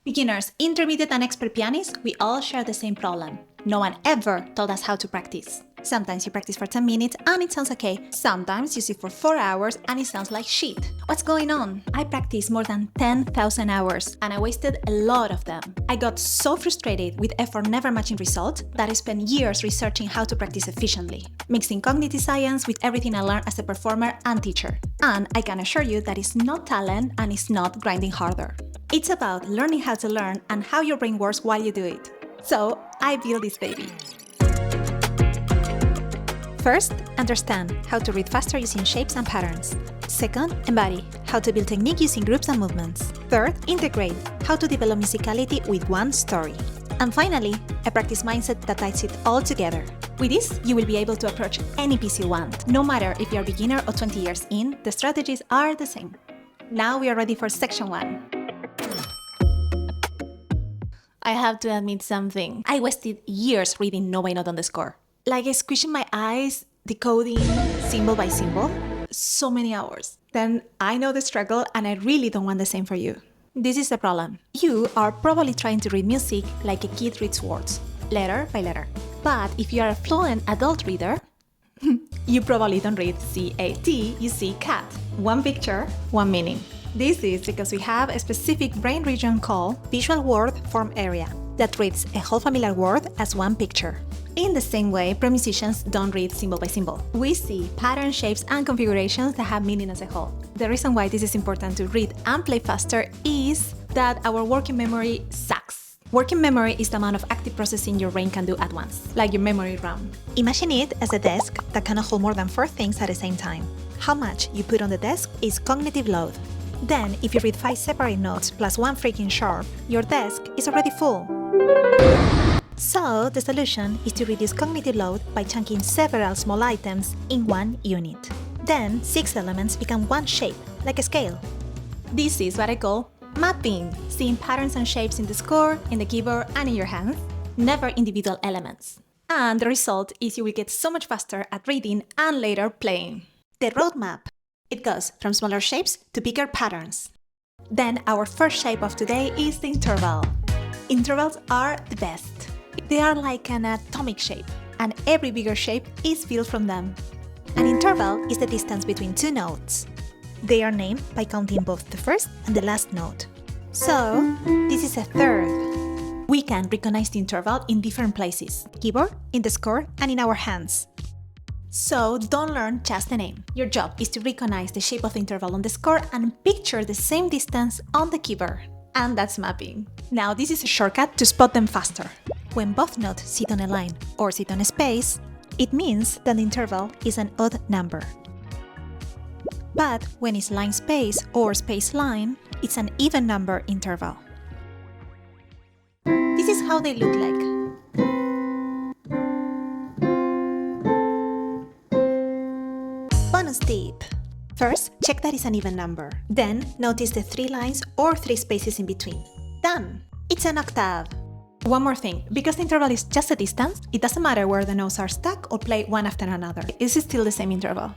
Beginners, intermediate and expert pianists, we all share the same problem. No one ever told us how to practice. Sometimes you practice for 10 minutes and it sounds okay. Sometimes you sit for 4 hours and it sounds like shit. What's going on? I practiced more than 10,000 hours and I wasted a lot of them. I got so frustrated with effort never matching result that I spent years researching how to practice efficiently, mixing cognitive science with everything I learned as a performer and teacher. And I can assure you that it's not talent and it's not grinding harder. It's about learning how to learn and how your brain works while you do it. So, I built this baby. First, understand how to read faster using shapes and patterns. Second, embody, how to build technique using groups and movements. Third, integrate, how to develop musicality with one story. And finally, a practice mindset that ties it all together. With this, you will be able to approach any piece you want. No matter if you're a beginner or 20 years in, the strategies are the same. Now we are ready for section 1. I have to admit something. I wasted years reading note by note on the score. Like squishing my eyes, decoding symbol by symbol. So many hours. Then I know the struggle and I really don't want the same for you. This is the problem. You are probably trying to read music like a kid reads words, letter by letter. But if you are a fluent adult reader, you probably don't read C-A-T, you see cat. One picture, one meaning. This is because we have a specific brain region called visual word form area that reads a whole familiar word as one picture. In the same way, pro musicians don't read symbol by symbol. We see patterns, shapes, and configurations that have meaning as a whole. The reason why this is important to read and play faster is that our working memory sucks. Working memory is the amount of active processing your brain can do at once, like your memory RAM. Imagine it as a desk that cannot hold more than 4 things at the same time. How much you put on the desk is cognitive load. Then, if you read 5 separate notes plus 1 freaking sharp, your desk is already full. So, the solution is to reduce cognitive load by chunking several small items in one unit. Then, 6 elements become one shape, like a scale. This is what I call mapping, seeing patterns and shapes in the score, in the keyboard, and in your hands, never individual elements. And the result is you will get so much faster at reading and later playing. The roadmap. It goes from smaller shapes to bigger patterns. Then our first shape of today is the interval. Intervals are the best. They are like an atomic shape, and every bigger shape is built from them. An interval is the distance between 2 notes. They are named by counting both the first and the last note. So, this is a third. We can recognize the interval in different places: keyboard, in the score, and in our hands. So, don't learn just the name. Your job is to recognize the shape of the interval on the score and picture the same distance on the keyboard. And that's mapping. Now, this is a shortcut to spot them faster. When both notes sit on a line or sit on a space, it means that the interval is an odd number. But when it's line space or space line, it's an even number interval. This is how they look like. Bonus tip. First, check that it's an even number. Then, notice the 3 lines or 3 spaces in between. Done! It's an octave. One more thing, because the interval is just a distance, it doesn't matter where the notes are stuck or play one after another. It's still the same interval.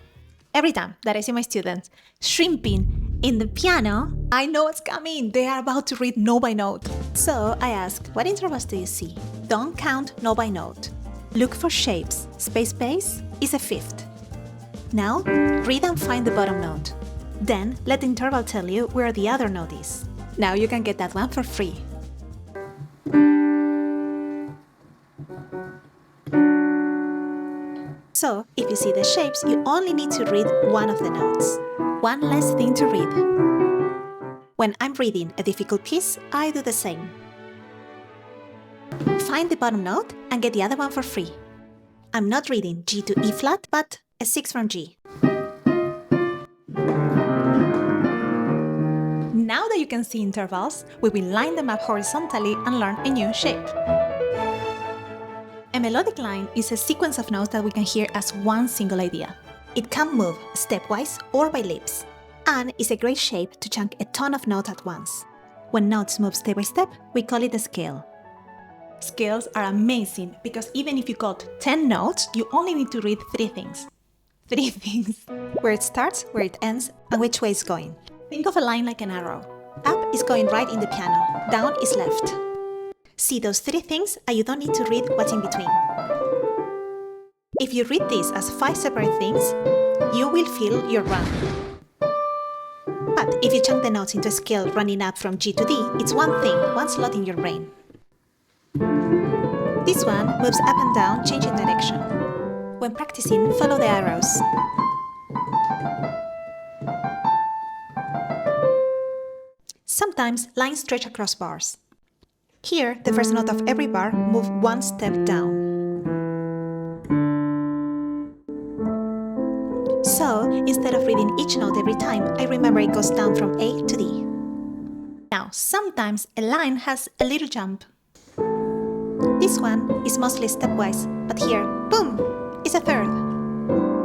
Every time that I see my students shrimping in the piano, I know what's coming. They are about to read note by note. So I ask, what intervals do you see? Don't count note by note. Look for shapes. Space space is a fifth. Now, read and find the bottom note. Then, let the interval tell you where the other note is. Now you can get that one for free. So, if you see the shapes, you only need to read one of the notes. One less thing to read. When I'm reading a difficult piece, I do the same. Find the bottom note and get the other one for free. I'm not reading G to E flat, but a 6 from G. Now that you can see intervals, we will line them up horizontally and learn a new shape. A melodic line is a sequence of notes that we can hear as one single idea. It can move stepwise or by leaps, and is a great shape to chunk a ton of notes at once. When notes move step by step, we call it a scale. Scales are amazing because even if you got 10 notes, you only need to read 3 things. 3 things. Where it starts, where it ends, and which way it's going. Think of a line like an arrow. Up is going right in the piano, down is left. See those three things and you don't need to read what's in between. If you read this as 5 separate things, you will feel your run. But if you chunk the notes into a scale running up from G to D, it's one thing, one slot in your brain. This one moves up and down, changing direction. When practicing, follow the arrows. Sometimes lines stretch across bars. Here, the first note of every bar moves one step down. So, instead of reading each note every time, I remember it goes down from A to D. Now, sometimes a line has a little jump. This one is mostly stepwise, but here, boom, is a third.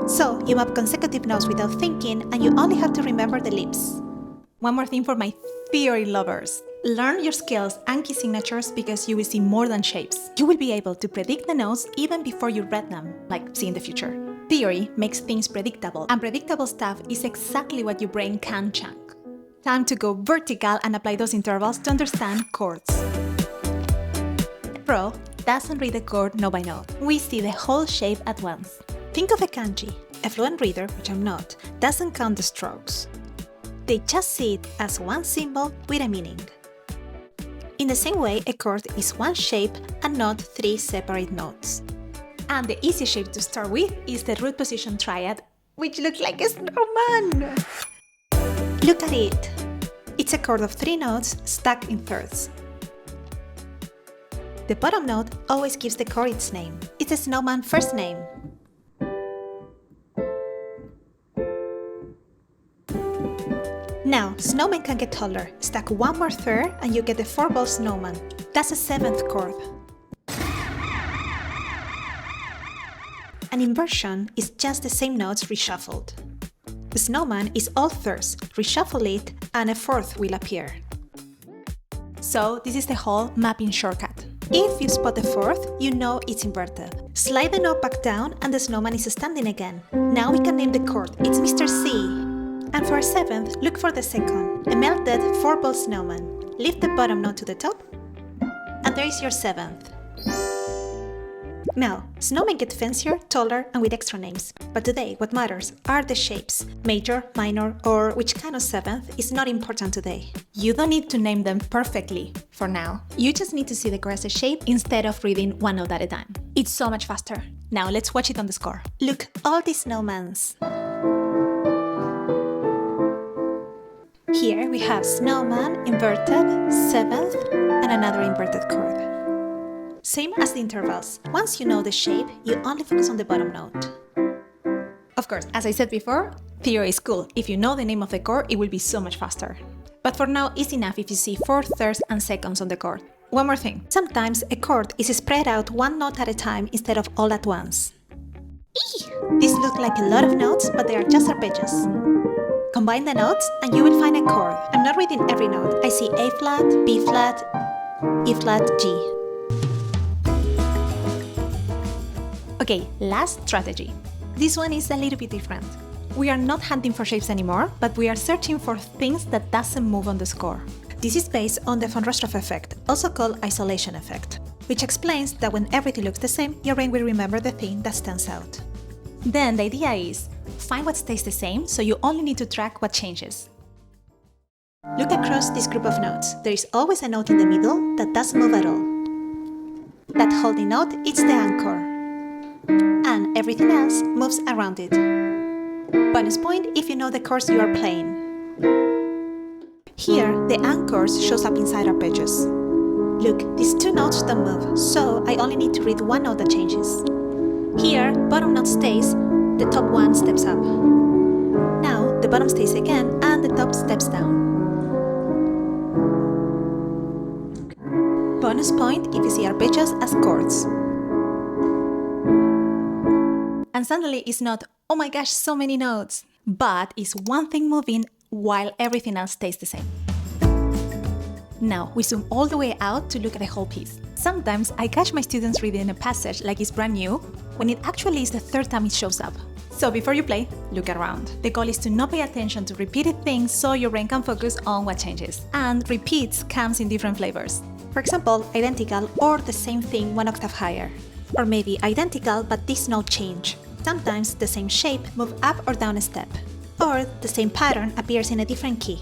So, you map consecutive notes without thinking, and you only have to remember the lips. One more thing for my theory lovers. Learn your scales and key signatures because you will see more than shapes. You will be able to predict the notes even before you read them, like see in the future. Theory makes things predictable, and predictable stuff is exactly what your brain can chunk. Time to go vertical and apply those intervals to understand chords. Pro doesn't read the chord note by note. We see the whole shape at once. Think of a kanji. A fluent reader, which I'm not, doesn't count the strokes. They just see it as one symbol with a meaning. In the same way, a chord is one shape and not 3 separate notes. And the easiest shape to start with is the root position triad, which looks like a snowman! Look at it! It's a chord of 3 notes stacked in thirds. The bottom note always gives the chord its name. It's a snowman's first name. Now, snowman can get taller. Stack one more third and you get the 4-ball snowman. That's a 7th chord. An inversion is just the same notes reshuffled. The snowman is all thirds. Reshuffle it and a 4th will appear. So this is the whole mapping shortcut. If you spot the 4th, you know it's inverted. Slide the note back down and the snowman is standing again. Now we can name the chord. It's Mr. C. And for a 7th, look for the 2nd, a melted 4-ball snowman. Lift the bottom note to the top, and there is your 7th. Now, snowmen get fancier, taller, and with extra names. But today, what matters are the shapes. Major, minor, or which kind of 7th is not important today. You don't need to name them perfectly for now. You just need to see the chord as a shape instead of reading one note at a time. It's so much faster. Now let's watch it on the score. Look, all these snowmans. Here we have snowman, inverted, 7th, and another inverted chord. Same as the intervals. Once you know the shape, you only focus on the bottom note. Of course, as I said before, theory is cool. If you know the name of the chord, it will be so much faster. But for now, it's enough if you see 4th, 3rds, and 2nds on the chord. One more thing. Sometimes a chord is spread out one note at a time instead of all at once. These look like a lot of notes, but they are just arpeggios. Combine the notes and you will find a chord. I'm not reading every note. I see A flat, B flat, E flat, G. Okay, last strategy. This one is a little bit different. We are not hunting for shapes anymore, but we are searching for things that doesn't move on the score. This is based on the von Rostroff effect, also called isolation effect, which explains that when everything looks the same, your brain will remember the thing that stands out. Then the idea is, find what stays the same, so you only need to track what changes. Look across this group of notes. There is always a note in the middle that doesn't move at all. That holding note is the anchor, and everything else moves around it. Bonus point if you know the chords you are playing. Here, the anchors shows up inside arpeggios. Look, these 2 notes don't move, so I only need to read one note that changes. Here, bottom note stays, the top one steps up. Now, the bottom stays again, and the top steps down. Bonus point if you see arpeggios as chords. And suddenly it's not, oh my gosh, so many notes, but it's one thing moving while everything else stays the same. Now, we zoom all the way out to look at the whole piece. Sometimes I catch my students reading a passage like it's brand new, when it actually is the 3rd time it shows up. So before you play, look around. The goal is to not pay attention to repeated things so your brain can focus on what changes. And repeats comes in different flavors. For example, identical or the same thing one octave higher. Or maybe identical but this note change. Sometimes the same shape move up or down a step. Or the same pattern appears in a different key.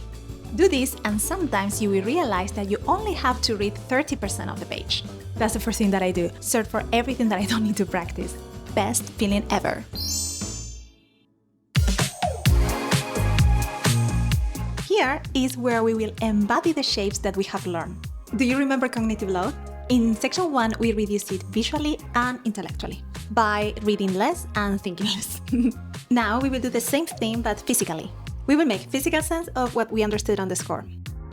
Do this and sometimes you will realize that you only have to read 30% of the page. That's the first thing that I do. Search for everything that I don't need to practice. Best feeling ever. Here is where we will embody the shapes that we have learned. Do you remember cognitive load? In section 1, we reduced it visually and intellectually by reading less and thinking less. Now we will do the same thing but physically. We will make physical sense of what we understood on the score.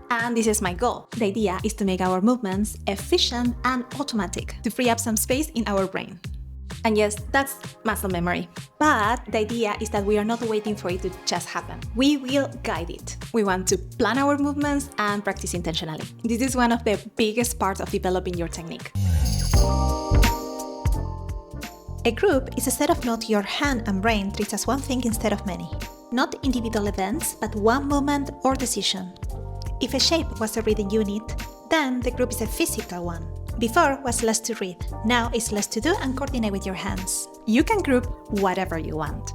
And this is my goal. The idea is to make our movements efficient and automatic, to free up some space in our brain. And yes, that's muscle memory. But the idea is that we are not waiting for it to just happen. We will guide it. We want to plan our movements and practice intentionally. This is one of the biggest parts of developing your technique. A group is a set of notes your hand and brain treats as one thing instead of many. Not individual events, but one movement or decision. If a shape was a reading unit, then the group is a physical one. Before was less to read, now it's less to do and coordinate with your hands. You can group whatever you want.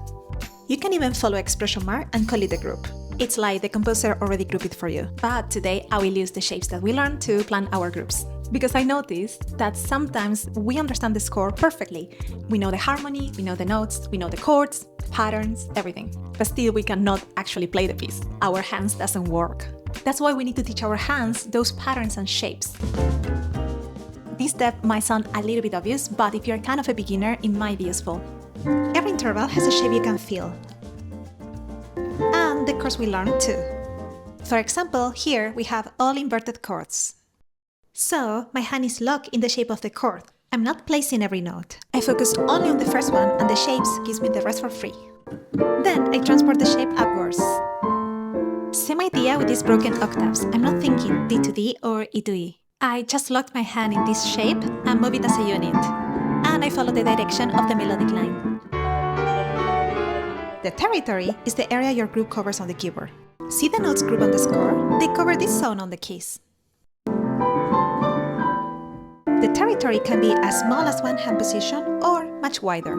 You can even follow expression mark and call it a group. It's like the composer already grouped it for you. But today I will use the shapes that we learned to plan our groups. Because I noticed that sometimes we understand the score perfectly. We know the harmony, we know the notes, we know the chords, patterns, everything. But still we cannot actually play the piece. Our hands doesn't work. That's why we need to teach our hands those patterns and shapes. This step might sound a little bit obvious, but if you're kind of a beginner, it might be useful. Every interval has a shape you can feel. And the chords we learned too. For example, here we have all inverted chords. So, my hand is locked in the shape of the chord. I'm not placing every note. I focus only on the first one and the shapes gives me the rest for free. Then I transport the shape upwards. Same idea with these broken octaves. I'm not thinking D to D or E to E. I just locked my hand in this shape and move it as a unit. And I follow the direction of the melodic line. The territory is the area your group covers on the keyboard. See the notes group on the score? They cover this zone on the keys. The territory can be as small as one hand position or much wider.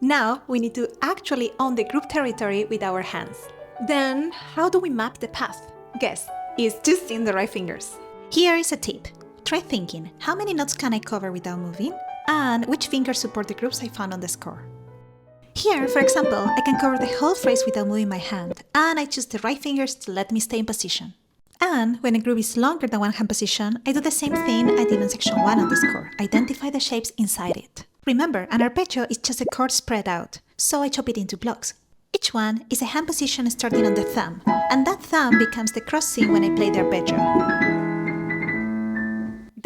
Now we need to actually own the group territory with our hands. Then how do we map the path? Guess. Is just in the right fingers. Here is a tip. Try thinking, how many notes can I cover without moving? And which fingers support the groups I found on the score? Here, for example, I can cover the whole phrase without moving my hand, and I choose the right fingers to let me stay in position. And when a group is longer than one hand position, I do the same thing I did in section 1 on the score. Identify the shapes inside it. Remember, an arpeggio is just a chord spread out, so I chop it into blocks. Each one is a hand position starting on the thumb, and that thumb becomes the cross C when I play the arpeggio. In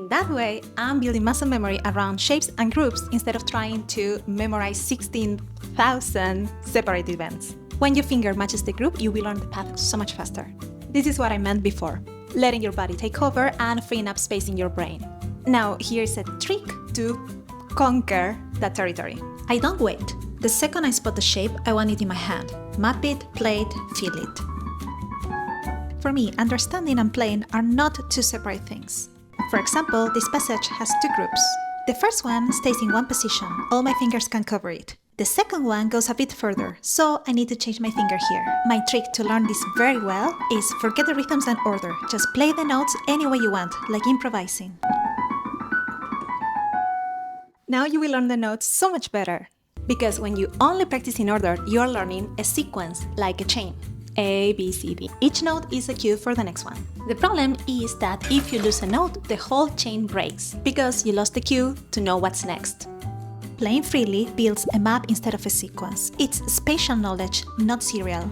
that way, I'm building muscle memory around shapes and groups instead of trying to memorize 16,000 separate events. When your finger matches the group, you will learn the path so much faster. This is what I meant before, letting your body take over and freeing up space in your brain. Now, here's a trick to conquer that territory. I don't wait. The second I spot the shape, I want it in my hand. Map it, play it, feel it. For me, understanding and playing are not two separate things. For example, this passage has two groups. The first one stays in one position. All my fingers can cover it. The second one goes a bit further, so I need to change my finger here. My trick to learn this very well is forget the rhythms and order. Just play the notes any way you want, like improvising. Now you will learn the notes so much better. Because when you only practice in order, you are learning a sequence, like a chain. A, B, C, D. Each note is a cue for the next one. The problem is that if you lose a note, the whole chain breaks, because you lost the cue to know what's next. Playing freely builds a map instead of a sequence. It's spatial knowledge, not serial.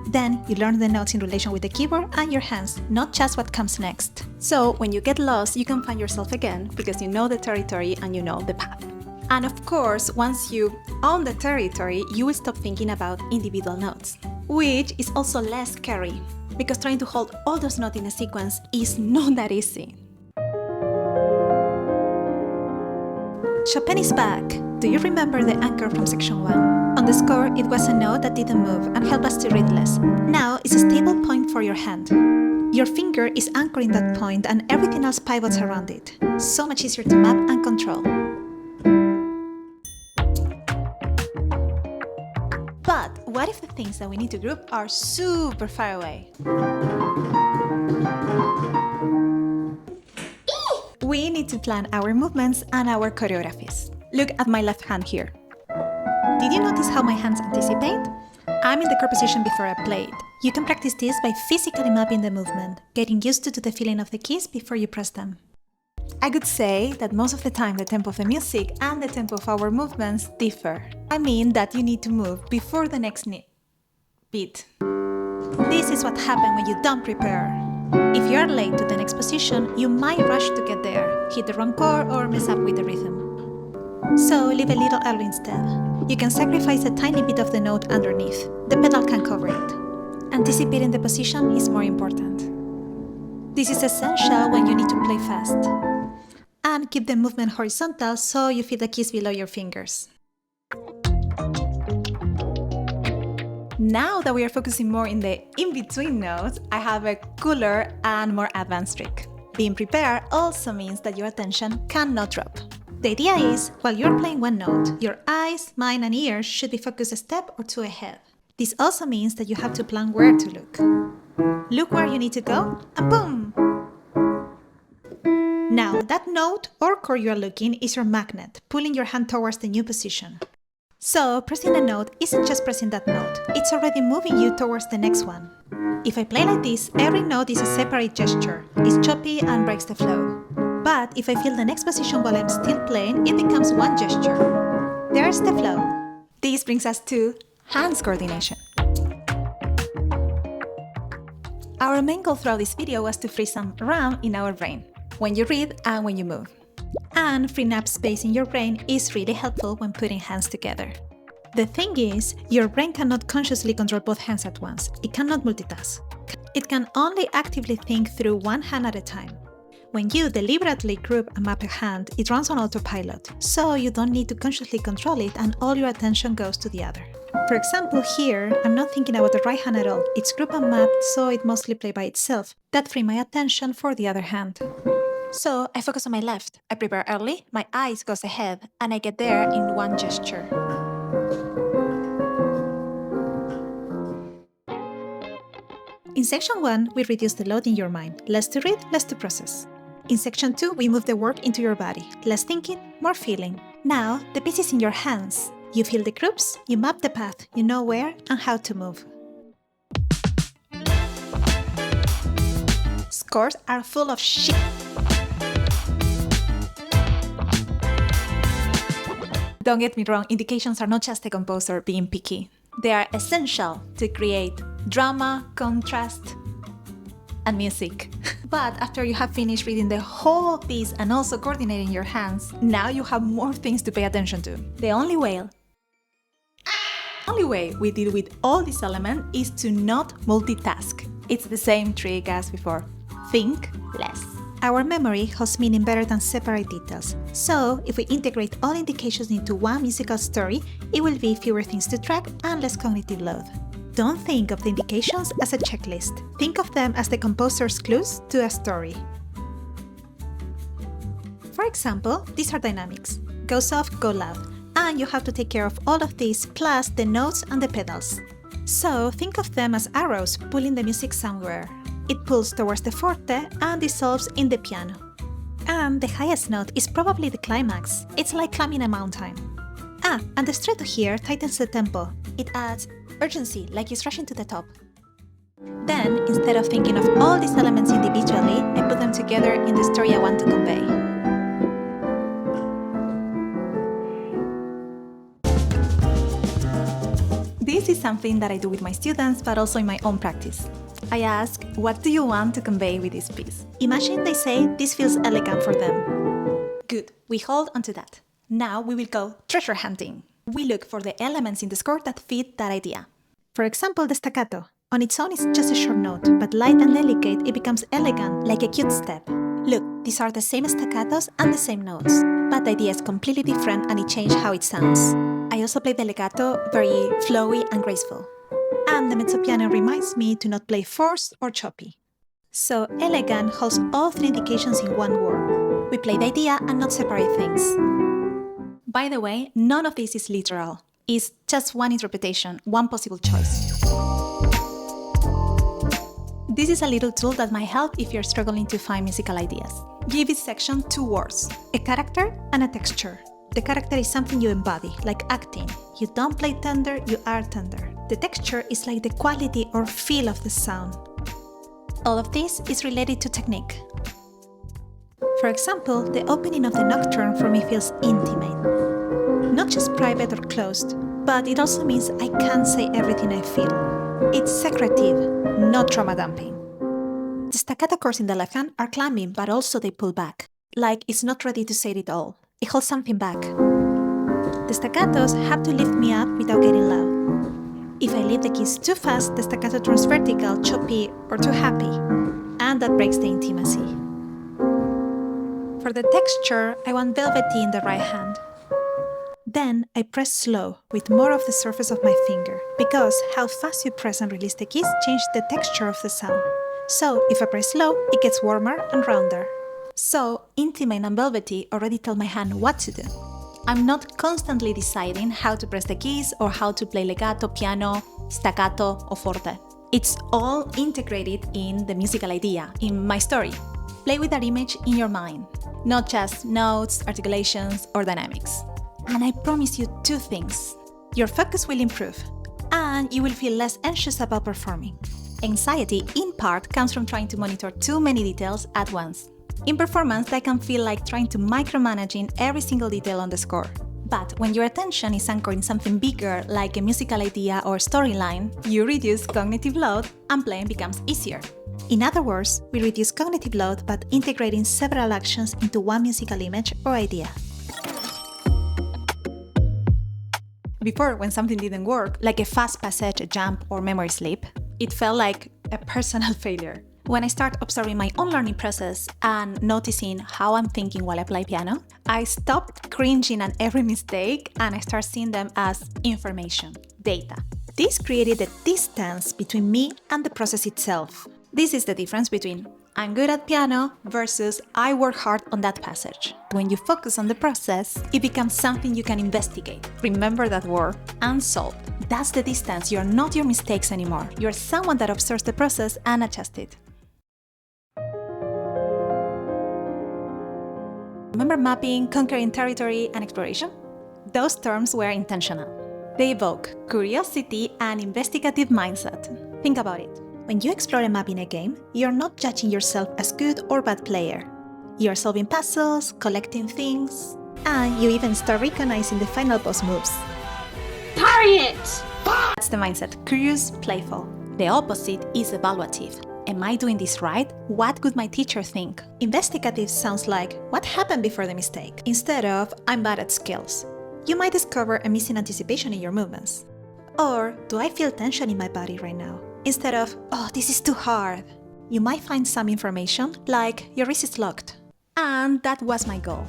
Then you learn the notes in relation with the keyboard and your hands, not just what comes next. So when you get lost, you can find yourself again because you know the territory and you know the path. And of course, once you own the territory, you will stop thinking about individual notes, which is also less scary, because trying to hold all those notes in a sequence is not that easy. Chopin is back! Do you remember the anchor from section 1? On the score, it was a note that didn't move and helped us to read less. Now, it's a stable point for your hand. Your finger is anchoring that point and everything else pivots around it. So much easier to map and control. But what if the things that we need to group are super far away? We need to plan our movements and our choreographies. Look at my left hand here. Did you notice how my hands anticipate? I'm in the chord position before I play it. You can practice this by physically mapping the movement, getting used to the feeling of the keys before you press them. I could say that most of the time the tempo of the music and the tempo of our movements differ. I mean that you need to move before the next beat. This is what happens when you don't prepare. If you are late to the next position, you might rush to get there, hit the wrong chord or mess up with the rhythm. So leave a little early instead. You can sacrifice a tiny bit of the note underneath. The pedal can cover it. Anticipating the position is more important. This is essential when you need to play fast. And keep the movement horizontal so you feel the keys below your fingers. Now that we are focusing more in the in-between notes, I have a cooler and more advanced trick. Being prepared also means that your attention cannot drop. The idea is, while you're playing one note, your eyes, mind and ears should be focused a step or two ahead. This also means that you have to plan where to look. Look where you need to go, and boom! Now, that note or chord you are looking is your magnet, pulling your hand towards the new position. So, pressing a note isn't just pressing that note, it's already moving you towards the next one. If I play like this, every note is a separate gesture. It's choppy and breaks the flow. But if I feel the next position while I'm still playing, it becomes one gesture. There's the flow. This brings us to hands coordination. Our main goal throughout this video was to free some RAM in our brain, when you read and when you move. And freeing up space in your brain is really helpful when putting hands together. The thing is, your brain cannot consciously control both hands at once. It cannot multitask. It can only actively think through one hand at a time. When you deliberately group and map a hand, it runs on autopilot, so you don't need to consciously control it and all your attention goes to the other. For example, here, I'm not thinking about the right hand at all. It's grouped and mapped, so it mostly plays by itself. That frees my attention for the other hand. So I focus on my left. I prepare early, my eyes goes ahead, and I get there in one gesture. In section 1, we reduce the load in your mind. Less to read, less to process. In section 2, we move the work into your body. Less thinking, more feeling. Now, the piece is in your hands. You feel the groups, you map the path, you know where and how to move. Scores are full of shit. Don't get me wrong, indications are not just a composer being picky. They are essential to create drama, contrast, and music. But after you have finished reading the whole piece and also coordinating your hands, now you have more things to pay attention to. The only way we deal with all these elements is to not multitask. It's the same trick as before. Think less. Our memory holds meaning better than separate details. So, if we integrate all indications into one musical story, it will be fewer things to track and less cognitive load. Don't think of the indications as a checklist. Think of them as the composer's clues to a story. For example, these are dynamics. Go soft, go loud. And you have to take care of all of these, plus the notes and the pedals. So think of them as arrows pulling the music somewhere. It pulls towards the forte and dissolves in the piano. And the highest note is probably the climax. It's like climbing a mountain. And the stretto here tightens the tempo. It adds urgency, like it's rushing to the top. Then, instead of thinking of all these elements individually, I put them together in the story I want to convey. This is something that I do with my students, but also in my own practice. I ask, what do you want to convey with this piece? Imagine they say this feels elegant for them. Good, we hold onto that. Now we will go treasure hunting. We look for the elements in the score that fit that idea. For example, the staccato. On its own, it's just a short note, but light and delicate, it becomes elegant, like a cute step. Look, these are the same staccatos and the same notes. but the idea is completely different and it changed how it sounds. I also play the legato very flowy and graceful. And the mezzo piano reminds me to not play forced or choppy. So elegant holds all three indications in one word. We play the idea and not separate things. By the way, none of this is literal. It's just one interpretation, one possible choice. This is a little tool that might help if you're struggling to find musical ideas. Give each section 2 words, a character and a texture. The character is something you embody, like acting. You don't play tender, you are tender. The texture is like the quality or feel of the sound. All of this is related to technique. For example, the opening of the nocturne for me feels intimate. Not just private or closed, but it also means I can't say everything I feel. It's secretive, not trauma dumping. The staccato chords in the left hand are climbing, but also they pull back. Like it's not ready to say it all. It holds something back. The staccatos have to lift me up without getting loud. If I leave the keys too fast, the staccato turns vertical, choppy, or too happy. And that breaks the intimacy. For the texture, I want velvety in the right hand. Then I press slow with more of the surface of my finger, because how fast you press and release the keys changes the texture of the sound. So if I press slow, it gets warmer and rounder. So intimate and velvety already tell my hand what to do. I'm not constantly deciding how to press the keys or how to play legato, piano, staccato, or forte. It's all integrated in the musical idea, in my story. Play with that image in your mind, not just notes, articulations, or dynamics. And I promise you 2 things. Your focus will improve, and you will feel less anxious about performing. Anxiety, in part, comes from trying to monitor too many details at once. In performance, that can feel like trying to micromanaging every single detail on the score. But when your attention is anchored in something bigger, like a musical idea or storyline, you reduce cognitive load and playing becomes easier. In other words, we reduce cognitive load by integrating several actions into one musical image or idea. Before, when something didn't work, like a fast passage, a jump, or memory slip, it felt like a personal failure. When I start observing my own learning process and noticing how I'm thinking while I play piano, I stopped cringing at every mistake and I start seeing them as information, data. This created a distance between me and the process itself. This is the difference between I'm good at piano versus I work hard on that passage. When you focus on the process, it becomes something you can investigate. Remember that word, and solve. That's the distance. You're not your mistakes anymore. You're someone that observes the process and adjusts it. Remember mapping, conquering territory, and exploration? Those terms were intentional. They evoke curiosity and investigative mindset. Think about it. When you explore a map in a game, you're not judging yourself as good or bad player. You're solving puzzles, collecting things, and you even start recognizing the final boss moves. Parry it! That's the mindset, curious, playful. The opposite is evaluative. Am I doing this right? What could my teacher think? Investigative sounds like, what happened before the mistake? Instead of, I'm bad at skills. You might discover a missing anticipation in your movements. Or, do I feel tension in my body right now? Instead of, oh, this is too hard. You might find some information, like your wrist is locked. And that was my goal.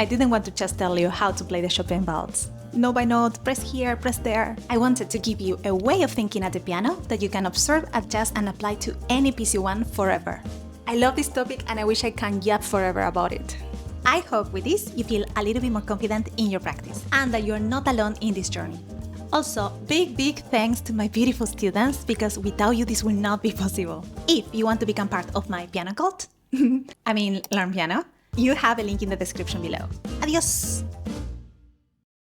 I didn't want to just tell you how to play the Chopin valse. Note by note, press here, press there. I wanted to give you a way of thinking at the piano that you can observe, adjust, and apply to any piece you want forever. I love this topic and I wish I can yap forever about it. I hope with this you feel a little bit more confident in your practice and that you're not alone in this journey. Also, big thanks to my beautiful students, because without you this will not be possible. If you want to become part of my piano cult, learn piano, you have a link in the description below. Adios!